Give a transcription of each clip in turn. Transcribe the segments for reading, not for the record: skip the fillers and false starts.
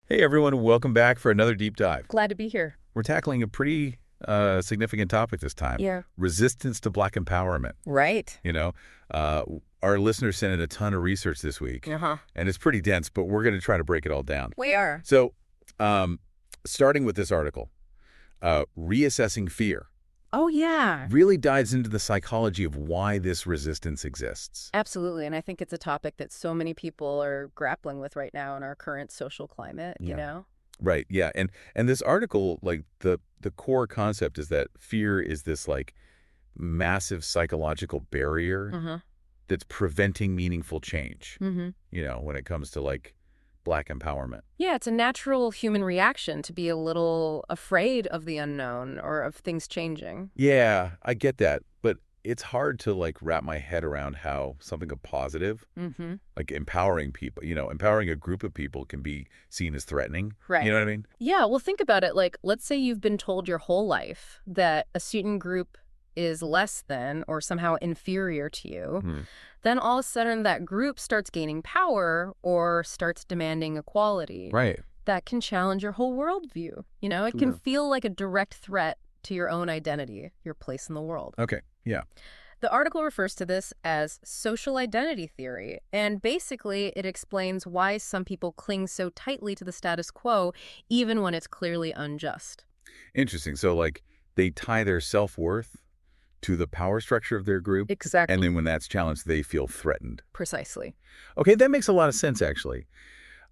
Hey everyone, welcome back for another deep dive. Glad to be here. We're tackling a pretty significant topic this time. Yeah. Resistance to Black empowerment. Right. You know, uh, our listeners sent in a ton of research this week, Uh-huh. and it's pretty dense, but we're going to try to break it all down. We are. So, starting with this article, Reassessing Fear Oh, yeah. really dives into the psychology of why this resistance exists. Absolutely. And I think it's a topic that so many people are grappling with right now in our current social climate, Yeah. you know? Right, yeah. And this article, like the core concept is that fear is this like massive psychological barrier Mm-hmm. that's preventing meaningful change, Mm-hmm. when it comes to like Black empowerment. Yeah, it's a natural human reaction to be a little afraid of the unknown or of things changing. Yeah, I get that, but it's hard to like wrap my head around how something of positive, Mm-hmm. like empowering people, empowering a group of people can be seen as threatening. Right. You know what I mean? Yeah, well, think about it. Like, let's say you've been told your whole life that a student group is less than or somehow inferior to you. Hmm. Then all of a sudden that group starts gaining power or starts demanding equality. Right. That can challenge your whole worldview. It can Sure. feel like a direct threat to your own identity, your place in the world. Okay. Yeah. The article refers to this as social identity theory, and basically it explains why some people cling so tightly to the status quo, even when it's clearly unjust. Interesting. So like they tie their self-worth to the power structure of their group. Exactly. And then when that's challenged, they feel threatened. Precisely. Okay, that makes a lot of sense, actually.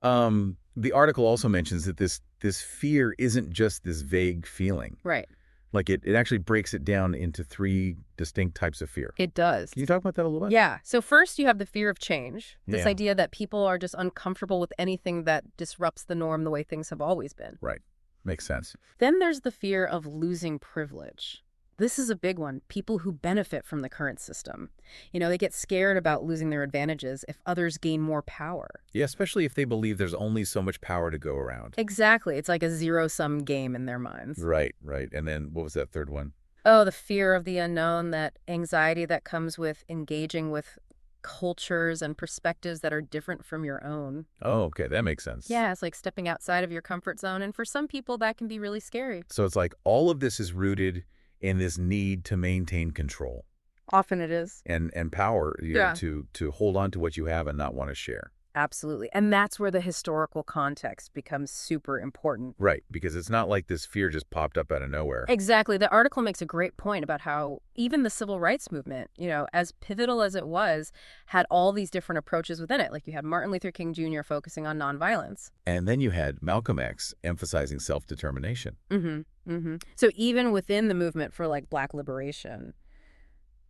The article also mentions that this fear isn't just this vague feeling. Right. Like it actually breaks it down into three distinct types of fear. It does. Can you talk about that a little bit? Yeah. So first you have the fear of change, this Yeah. idea that people are just uncomfortable with anything that disrupts the norm the way things have always been. Right. Makes sense. Then there's the fear of losing privilege. This is a big one. People who benefit from the current system. They get scared about losing their advantages if others gain more power. Yeah, especially if they believe there's only so much power to go around. Exactly. It's like a zero-sum game in their minds. Right, right. And then what was that third one? Oh, the fear of the unknown, that anxiety that comes with engaging with cultures and perspectives that are different from your own. Oh, okay. That makes sense. Yeah, it's like stepping outside of your comfort zone. And for some people, that can be really scary. So it's like all of this is rooted in this need to maintain control Often it is. and power, Yeah. to hold on to what you have and not want to share. Absolutely. And that's where the historical context becomes super important. Right, because it's not like this fear just popped up out of nowhere. Exactly. The article makes a great point about how even the civil rights movement, as pivotal as it was, had all these different approaches within it. Like you had Martin Luther King Jr. focusing on nonviolence. And then you had Malcolm X emphasizing self-determination. Mm-hmm. Mm-hmm. So even within the movement for like Black liberation,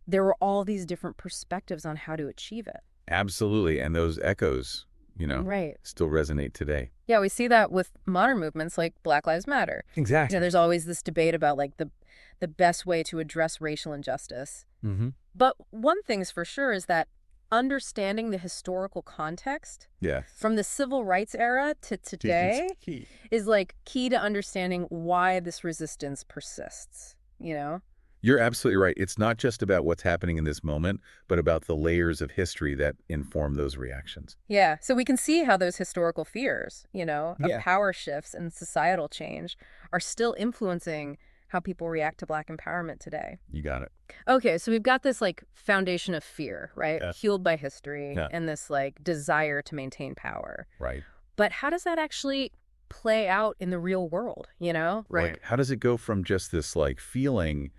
there were all these different perspectives on how to achieve it. Absolutely, and those echoes, Right. still resonate today. Yeah, we see that with modern movements like Black Lives Matter. Exactly. There's always this debate about like the best way to address racial injustice. Mm-hmm. But one thing's for sure is that understanding the historical context Yeah. from the civil rights era to today It's key. is like key to understanding why this resistance persists, You're absolutely right. It's not just about what's happening in this moment, but about the layers of history that inform those reactions. Yeah, so we can see how those historical fears, of Yeah. power shifts and societal change are still influencing how people react to Black empowerment today. You got it. Okay, so we've got this like foundation of fear, right? Yeah. Fueled by history Yeah. and this like desire to maintain power. Right. But how does that actually play out in the real world, Like, how does it go from just this like feeling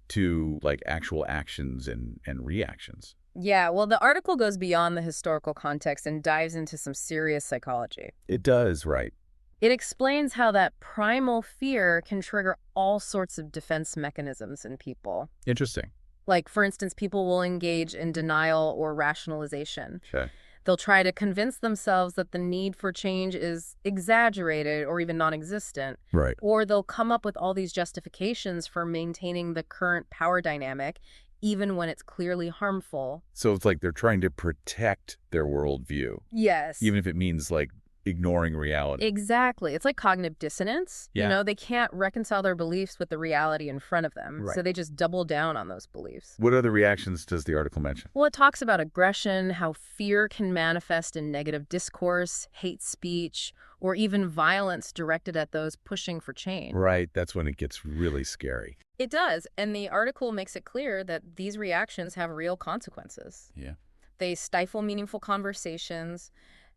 to like actual actions and reactions? Yeah, well, the article goes beyond the historical context and dives into some serious psychology. It does, right. It explains how that primal fear can trigger all sorts of defense mechanisms in people. Interesting. Like, for instance, people will engage in denial or rationalization. Okay. They'll try to convince themselves that the need for change is exaggerated or even non-existent. Right. Or they'll come up with all these justifications for maintaining the current power dynamic, even when it's clearly harmful. So it's like they're trying to protect their worldview, Yes. even if it means like ignoring reality. Exactly. It's like cognitive dissonance. Yeah. They can't reconcile their beliefs with the reality in front of them, Right. so they just double down on those beliefs. What other reactions does the article mention? Well, it talks about aggression, how fear can manifest in negative discourse, hate speech, or even violence directed at those pushing for change. Right, that's when it gets really scary. It does, and the article makes it clear that these reactions have real consequences. Yeah. They stifle meaningful conversations,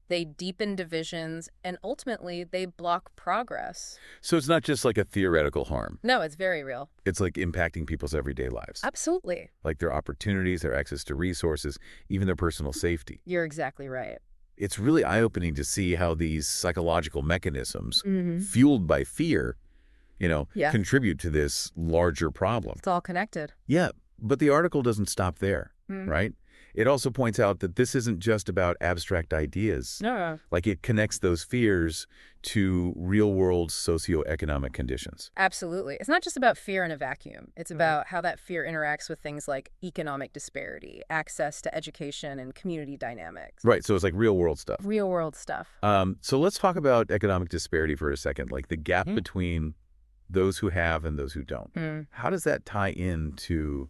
they deepen divisions, and ultimately they block progress. So it's not just like a theoretical harm. No, it's very real. It's like impacting people's everyday lives. Absolutely. Like their opportunities, their access to resources, even their personal safety. You're exactly right. It's really eye-opening to see how these psychological mechanisms, Mm-hmm. fueled by fear, Yeah. contribute to this larger problem. It's all connected. Yeah, but the article doesn't stop there, Mm. right? It also points out that this isn't just about abstract ideas. No. Like it connects those fears to real-world socioeconomic conditions. Absolutely. It's not just about fear in a vacuum. It's about how that fear interacts with things like economic disparity, access to education, and community dynamics. Right, so it's like real-world stuff. Real world stuff. So let's talk about economic disparity for a second, like the gap between those who have and those who don't. Mm. How does that tie into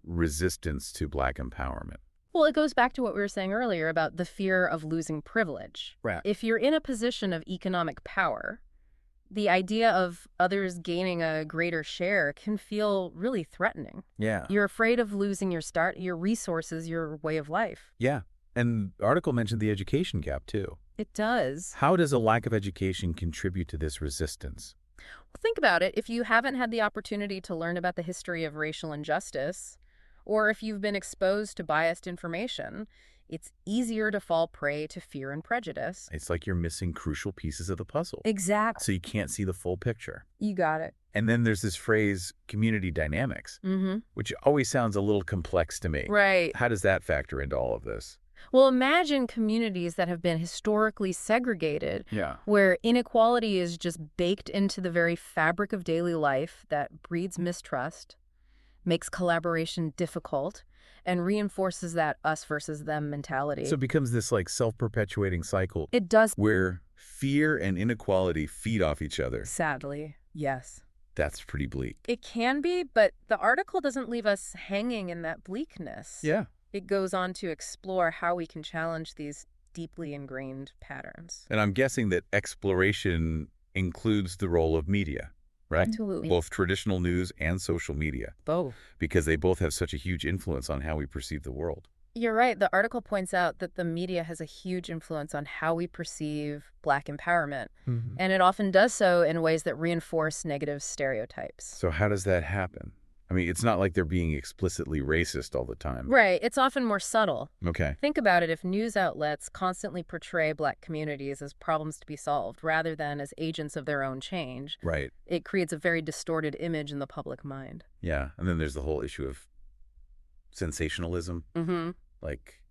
resistance to Black empowerment? Well, it goes back to what we were saying earlier about the fear of losing privilege. Right. If you're in a position of economic power, the idea of others gaining a greater share can feel really threatening. Yeah. You're afraid of losing your resources, your way of life. Yeah. And the article mentioned the education gap, too. It does. How does a lack of education contribute to this resistance? Well, think about it. If you haven't had the opportunity to learn about the history of racial injustice, or if you've been exposed to biased information, it's easier to fall prey to fear and prejudice. It's like you're missing crucial pieces of the puzzle. Exactly. So you can't see the full picture. You got it. And then there's this phrase, community dynamics, Mm-hmm. which always sounds a little complex to me. Right. How does that factor into all of this? Well, imagine communities that have been historically segregated, Yeah. where inequality is just baked into the very fabric of daily life that breeds mistrust, makes collaboration difficult, and reinforces that us versus them mentality. So it becomes this like self-perpetuating cycle It does. where fear and inequality feed off each other. Sadly, yes. That's pretty bleak. It can be, but the article doesn't leave us hanging in that bleakness. Yeah. It goes on to explore how we can challenge these deeply ingrained patterns. And I'm guessing that exploration includes the role of media, right? Absolutely. Both traditional news and social media, Both. because they both have such a huge influence on how we perceive the world. You're right. The article points out that the media has a huge influence on how we perceive Black empowerment, and it often does so in ways that reinforce negative stereotypes. So how does that happen? I mean, it's not like they're being explicitly racist all the time. Right. It's often more subtle. Okay. Think about it. If news outlets constantly portray Black communities as problems to be solved rather than as agents of their own change, Right. it creates a very distorted image in the public mind. Yeah. And then there's the whole issue of sensationalism. Mm-hmm. Like,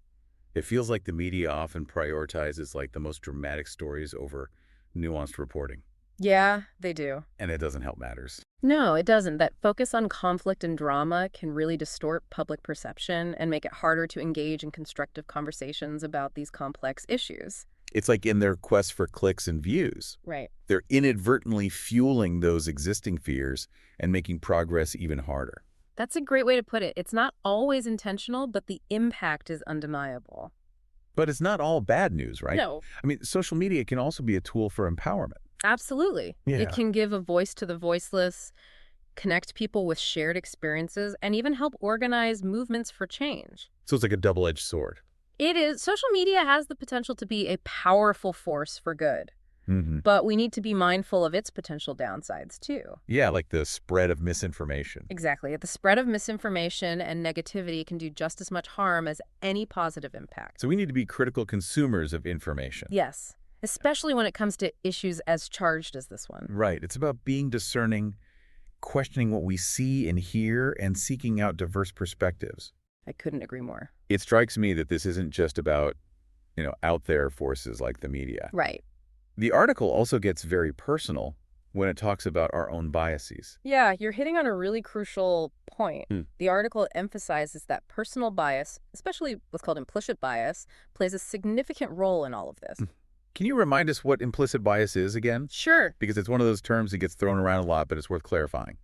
it feels like the media often prioritizes like the most dramatic stories over nuanced reporting. Yeah, they do. And it doesn't help matters. No, it doesn't. That focus on conflict and drama can really distort public perception and make it harder to engage in constructive conversations about these complex issues. It's like in their quest for clicks and views, Right. they're inadvertently fueling those existing fears and making progress even harder. That's a great way to put it. It's not always intentional, but the impact is undeniable. But it's not all bad news, right? No, I mean, social media can also be a tool for empowerment. absolutely. Yeah. It can give a voice to the voiceless, connect people with shared experiences, and even help organize movements for change. So it's like a double-edged sword. It is. Social media has the potential to be a powerful force for good, Mm-hmm. but we need to be mindful of its potential downsides, too. Yeah, like the spread of misinformation. Exactly. The spread of misinformation and negativity can do just as much harm as any positive impact. So we need to be critical consumers of information. Yes, especially when it comes to issues as charged as this one. Right. It's about being discerning, questioning what we see and hear, and seeking out diverse perspectives. I couldn't agree more. It strikes me that this isn't just about, out there forces like the media. Right. The article also gets very personal when it talks about our own biases. Yeah, you're hitting on a really crucial point. Hmm. The article emphasizes that personal bias, especially what's called implicit bias, plays a significant role in all of this. Can you remind us what implicit bias is again? Sure. Because it's one of those terms that gets thrown around a lot, but it's worth clarifying.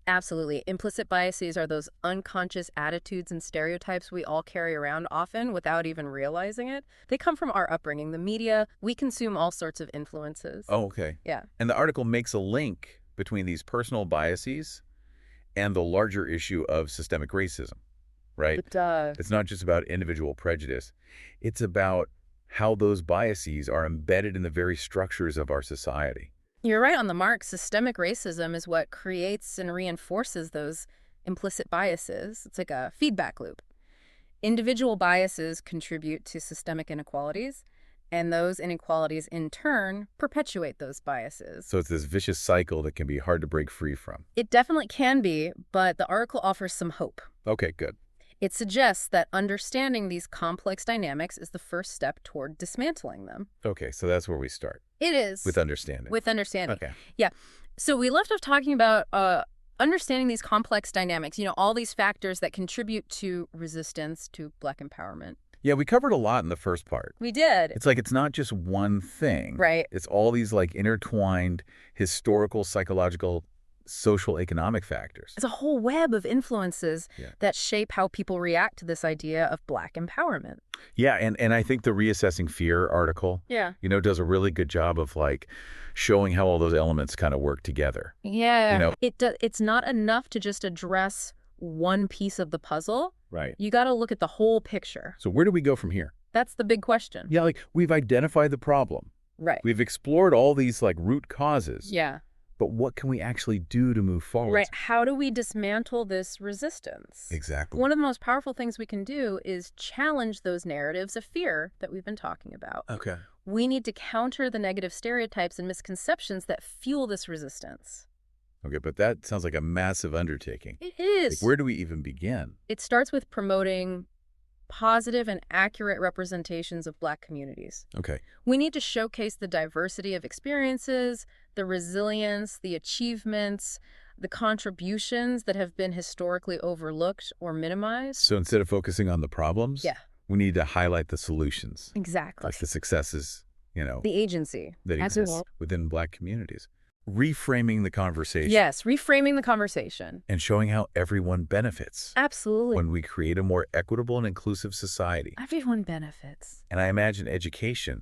Absolutely. Implicit biases are those unconscious attitudes and stereotypes we all carry around often without even realizing it. They come from our upbringing, the media. We consume all sorts of influences. Oh, okay. Yeah. And the article makes a link between these personal biases and the larger issue of systemic racism, right? It does. It's not just about individual prejudice. It's about how those biases are embedded in the very structures of our society. You're right on the mark. Systemic racism is what creates and reinforces those implicit biases. It's like a feedback loop. Individual biases contribute to systemic inequalities, and those inequalities in turn perpetuate those biases. So it's this vicious cycle that can be hard to break free from. It definitely can be, but the article offers some hope. Okay, good. It suggests that understanding these complex dynamics is the first step toward dismantling them. Okay, so that's where we start. It is. With understanding. With understanding. Okay. Yeah. So we left off talking about understanding these complex dynamics, all these factors that contribute to resistance to Black empowerment. Yeah, we covered a lot in the first part. We did. It's like it's not just one thing. Right. It's all these like intertwined historical, psychological, social, economic factors. It's a whole web of influences Yeah. that shape how people react to this idea of Black empowerment. Yeah, and I think the Reassessing Fear article, Yeah. does a really good job of like showing how all those elements kind of work together. Yeah. It's not enough to just address one piece of the puzzle. Right. You got to look at the whole picture. So where do we go from here? That's the big question. Yeah, like we've identified the problem. Right. We've explored all these like root causes. Yeah. But what can we actually do to move forward? Right. How do we dismantle this resistance? Exactly. One of the most powerful things we can do is challenge those narratives of fear that we've been talking about. Okay. We need to counter the negative stereotypes and misconceptions that fuel this resistance. Okay, but that sounds like a massive undertaking. It is. Like, where do we even begin? It starts with promoting positive and accurate representations of Black communities. Okay. We need to showcase the diversity of experiences, the resilience, the achievements, the contributions that have been historically overlooked or minimized. So instead of focusing on the problems, Yeah. we need to highlight the solutions, Exactly. like the successes, The agency. that Absolutely. exist within Black communities. Reframing the conversation. Yes, reframing the conversation. And showing how everyone benefits Absolutely. when we create a more equitable and inclusive society. Everyone benefits. And I imagine education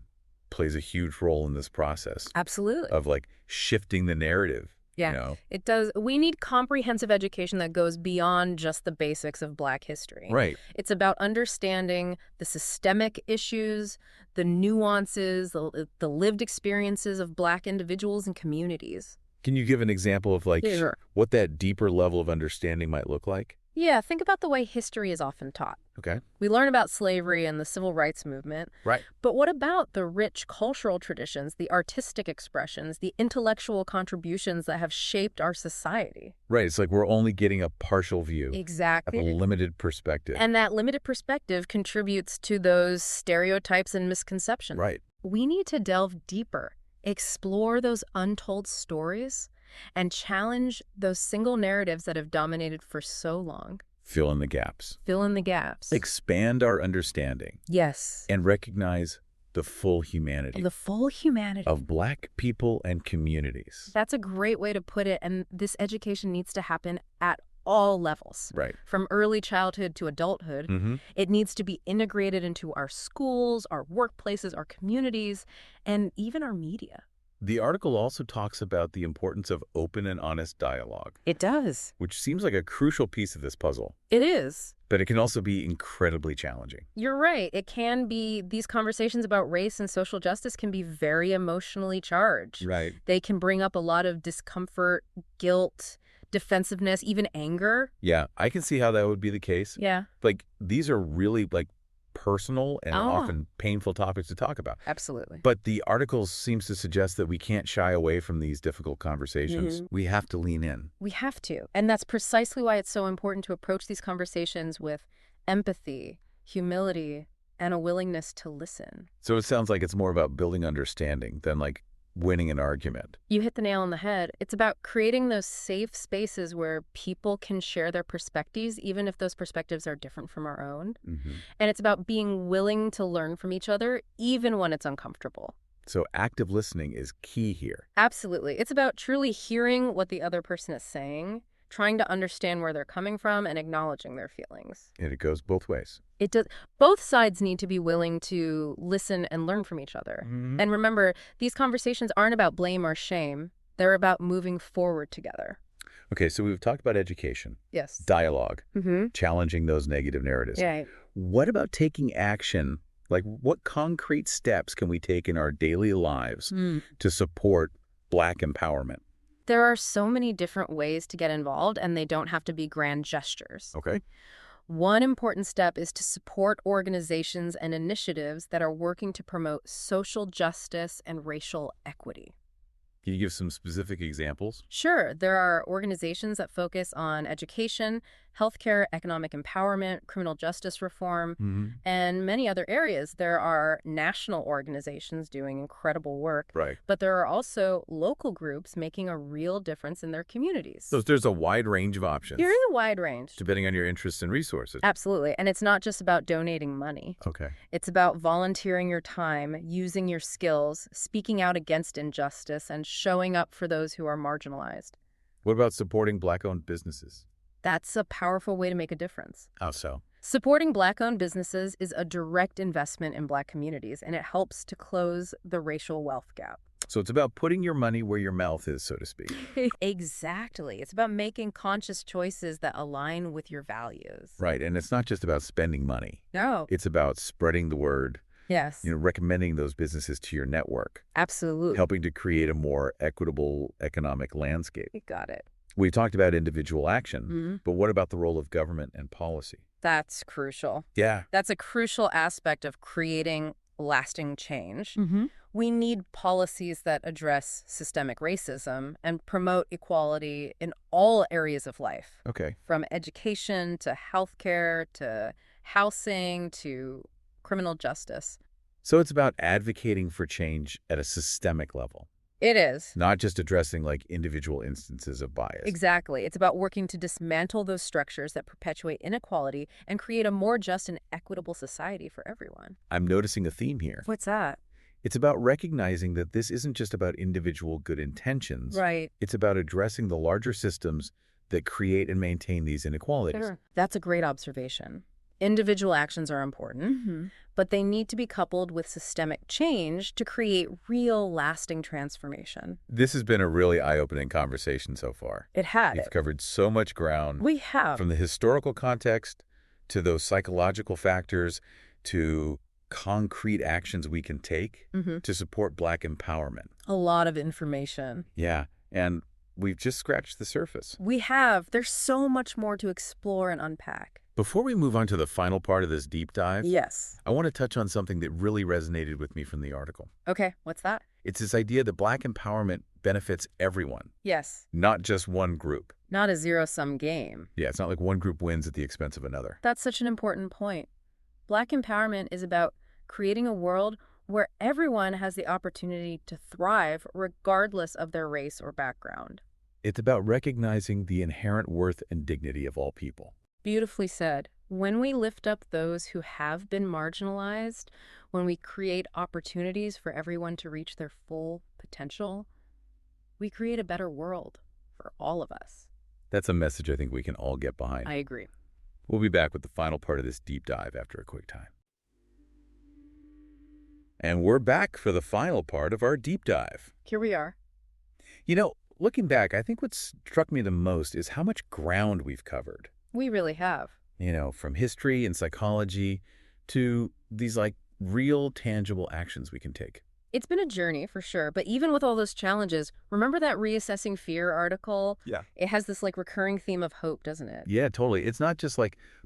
plays a huge role in this process Absolutely. of like shifting the narrative. Yeah. It does. We need comprehensive education that goes beyond just the basics of Black history. Right. It's about understanding the systemic issues, the nuances, the lived experiences of Black individuals and communities. Can you give an example of like Sure. what that deeper level of understanding might look like? Yeah, think about the way history is often taught. Okay. We learn about slavery and the civil rights movement. Right. But what about the rich cultural traditions, the artistic expressions, the intellectual contributions that have shaped our society? Right. It's like we're only getting a partial view, a Exactly. limited perspective. And that limited perspective contributes to those stereotypes and misconceptions. Right. We need to delve deeper, explore those untold stories, and challenge those single narratives that have dominated for so long. Fill in the gaps. Fill in the gaps. Expand our understanding Yes. and recognize the full humanity The full humanity. of Black people and communities. That's a great way to put it, and this education needs to happen at all levels. Right. From early childhood to adulthood. Mm-hmm. It needs to be integrated into our schools, our workplaces, our communities, and even our media. The article also talks about the importance of open and honest dialogue, It does. which seems like a crucial piece of this puzzle, It is. but it can also be incredibly challenging. You're right. It can be, these conversations about race and social justice can be very emotionally charged. Right. They can bring up a lot of discomfort, guilt, defensiveness, even anger. Yeah, I can see how that would be the case. Yeah, Like, these are really, like, personal and Oh. often painful topics to talk about. absolutely. But the article seems to suggest that we can't shy away from these difficult conversations. Mhm. We have to lean in. We have to. And that's precisely why it's so important to approach these conversations with empathy, humility, and a willingness to listen. So it sounds like it's more about building understanding than, like, winning an argument. You hit the nail on the head. It's about creating those safe spaces where people can share their perspectives, even if those perspectives are different from our own. Mm-hmm. And it's about being willing to learn from each other, even when it's uncomfortable. So active listening is key here. Absolutely. It's about truly hearing what the other person is saying, trying to understand where they're coming from, and acknowledging their feelings. And it goes both ways. It does. Both sides need to be willing to listen and learn from each other. And remember, these conversations aren't about blame or shame. They're about moving forward together. Okay, so we've talked about education, Yes. dialogue, Mm-hmm. challenging those negative narratives. Yeah. What about taking action? Like, what concrete steps can we take in our daily lives to support Black empowerment? There are so many different ways to get involved, and they don't have to be grand gestures. Okay. One important step is to support organizations and initiatives that are working to promote social justice and racial equity. Can you give some specific examples? Sure, there are organizations that focus on education, healthcare, economic empowerment, criminal justice reform, and many other areas. There are national organizations doing incredible work, Right. but there are also local groups making a real difference in their communities. So there's a wide range of options, There is a wide range. depending on your interests and resources. Absolutely. And it's not just about donating money. Okay. It's about volunteering your time, using your skills, speaking out against injustice, and showing up for those who are marginalized. What about supporting Black-owned businesses? That's a powerful way to make a difference. How so? Supporting Black-owned businesses is a direct investment in Black communities, and it helps to close the racial wealth gap. So it's about putting your money where your mouth is, so to speak. Exactly. It's about making conscious choices that align with your values. Right, and it's not just about spending money. No. It's about spreading the word, Yes. recommending those businesses to your network, Absolutely. helping to create a more equitable economic landscape. You got it. We talked about individual action, but what about the role of government and policy? That's crucial. Yeah. That's a crucial aspect of creating lasting change. We need policies that address systemic racism and promote equality in all areas of life, Okay. from education to healthcare to housing to criminal justice. So it's about advocating for change at a systemic level, It is. not just addressing like individual instances of bias. Exactly. It's about working to dismantle those structures that perpetuate inequality and create a more just and equitable society for everyone. I'm noticing a theme here. What's that? It's about recognizing that this isn't just about individual good intentions. Right. It's about addressing the larger systems that create and maintain these inequalities. Sure. That's a great observation. Individual actions are important, but they need to be coupled with systemic change to create real, lasting transformation. This has been a really eye-opening conversation so far. It had We've it. covered so much ground. We have. From the historical context to those psychological factors to concrete actions we can take to support Black empowerment. A lot of information. Yeah, and we've just scratched the surface. We have. There's so much more to explore and unpack. Before we move on to the final part of this deep dive, Yes. I want to touch on something that really resonated with me from the article. Okay, what's that? It's this idea that Black empowerment benefits everyone, Yes. not just one group. Not a zero-sum game. Yeah, it's not like one group wins at the expense of another. That's such an important point. Black empowerment is about creating a world where everyone has the opportunity to thrive regardless of their race or background. It's about recognizing the inherent worth and dignity of all people. Beautifully said. When we lift up those who have been marginalized, when we create opportunities for everyone to reach their full potential, we create a better world for all of us. That's a message I think we can all get behind. I agree. We'll be back with the final part of this deep dive after a quick time. And we're back for the final part of our deep dive. Here we are. Looking back, I think what struck me the most is how much ground we've covered. We really have. From history and psychology to these real tangible actions we can take. It's been a journey for sure, but even with all those challenges, remember that Reassessing Fear article? Yeah. It has this recurring theme of hope, doesn't it? Yeah, totally. It's not just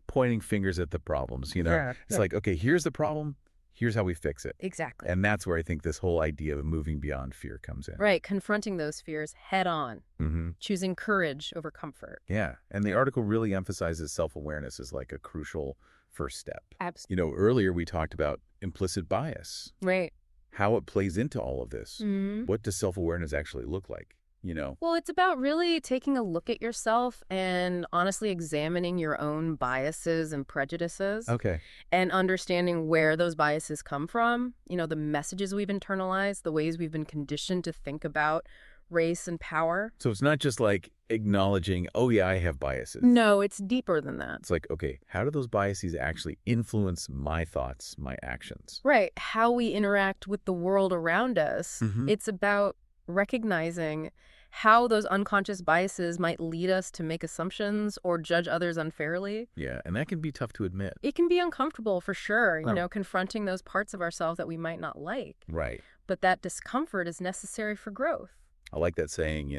pointing fingers at the problems, Yeah. It's okay, here's the problem, here's how we fix it. Exactly. And that's where I think this whole idea of moving beyond fear comes in. Right, confronting those fears head on, Mm-hmm. choosing courage over comfort. Yeah, and the article really emphasizes self-awareness as a crucial first step. Absolutely. Earlier we talked about implicit bias, Right. how it plays into all of this. Mm-hmm. What does self-awareness actually look like? you know? Well, it's about really taking a look at yourself and honestly examining your own biases and prejudices Okay. and understanding where those biases come from, the messages we've internalized, the ways we've been conditioned to think about race and power. So it's not just like acknowledging, oh yeah, I have biases. No, it's deeper than that. It's like, okay, how do those biases actually influence my thoughts, my actions? Right. How we interact with the world around us. Mm-hmm. It's about recognizing how those unconscious biases might lead us to make assumptions or judge others unfairly. Yeah, and that can be tough to admit. It can be uncomfortable for sure, Oh. confronting those parts of ourselves that we might not like. Right. But that discomfort is necessary for growth. I like that saying,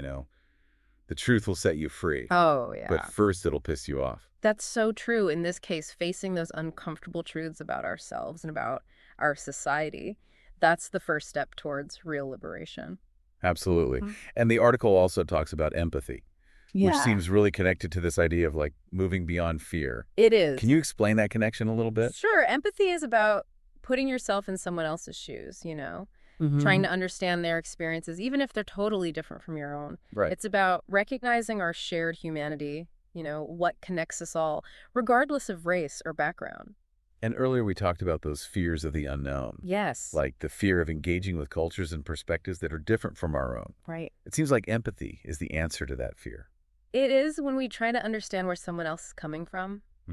the truth will set you free, Oh, but yeah. first it'll piss you off. That's so true. In this case, facing those uncomfortable truths about ourselves and about our society, that's the first step towards real liberation. Absolutely. Mhm. And the article also talks about empathy, which Yeah, seems really connected to this idea of like moving beyond fear. it is. Can you explain that connection a little bit? Sure. Empathy is about putting yourself in someone else's shoes, trying to understand their experiences, even if they're totally different from your own. Right. It's about recognizing our shared humanity, what connects us all, regardless of race or background. And earlier we talked about those fears of the unknown, Yes. like the fear of engaging with cultures and perspectives that are different from our own. Right. It seems like empathy is the answer to that fear. It is when we try to understand where someone else is coming from. Hmm.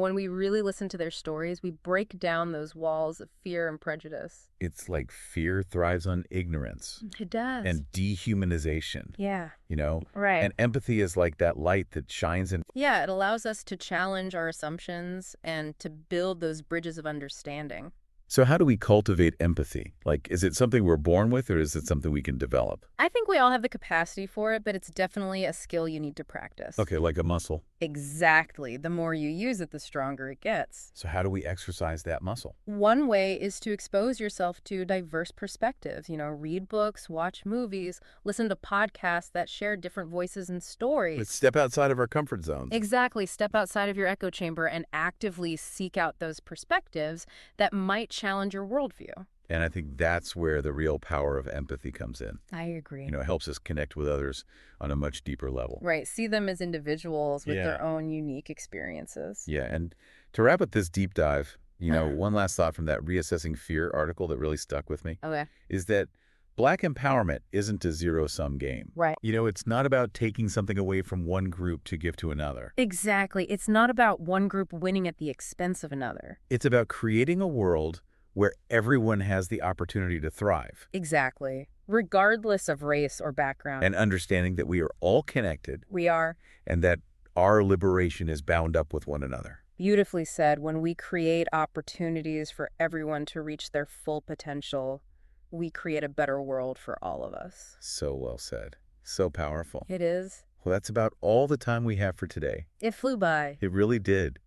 When we really listen to their stories, we break down those walls of fear and prejudice. It's like fear thrives on ignorance It does. and dehumanization, Yeah. you know? Right. And empathy is like that light that shines in. Yeah, it allows us to challenge our assumptions and to build those bridges of understanding. So how do we cultivate empathy? Like, is it something we're born with or is it something we can develop? I think we all have the capacity for it, but it's definitely a skill you need to practice. Okay, like a muscle. Exactly. The more you use it, the stronger it gets. So how do we exercise that muscle? One way is to expose yourself to diverse perspectives. Read books, watch movies, listen to podcasts that share different voices and stories. Let's step outside of our comfort zones. Exactly. Step outside of your echo chamber and actively seek out those perspectives that might challenge your worldview. And I think that's where the real power of empathy comes in. I agree. It helps us connect with others on a much deeper level. Right. See them as individuals with Yeah. their own unique experiences. Yeah, and to wrap up this deep dive, one last thought from that Reassessing Fear article that really stuck with me Okay. is that Black empowerment isn't a zero-sum game. Right. It's not about taking something away from one group to give to another. Exactly. It's not about one group winning at the expense of another. It's about creating a world where everyone has the opportunity to thrive Exactly. Regardless of race or background. and understanding that we are all connected We are. and that our liberation is bound up with one another. Beautifully said. When we create opportunities for everyone to reach their full potential, we create a better world for all of us. So well said. So powerful. It is. Well, that's about all the time we have for today. It flew by. It really did.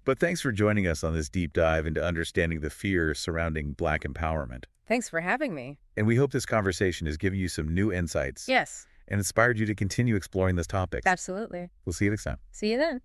But thanks for joining us on this deep dive into understanding the fear surrounding Black empowerment. Thanks for having me. And we hope this conversation has given you some new insights Yes, and inspired you to continue exploring this topic. absolutely. We'll see you next time. See you then.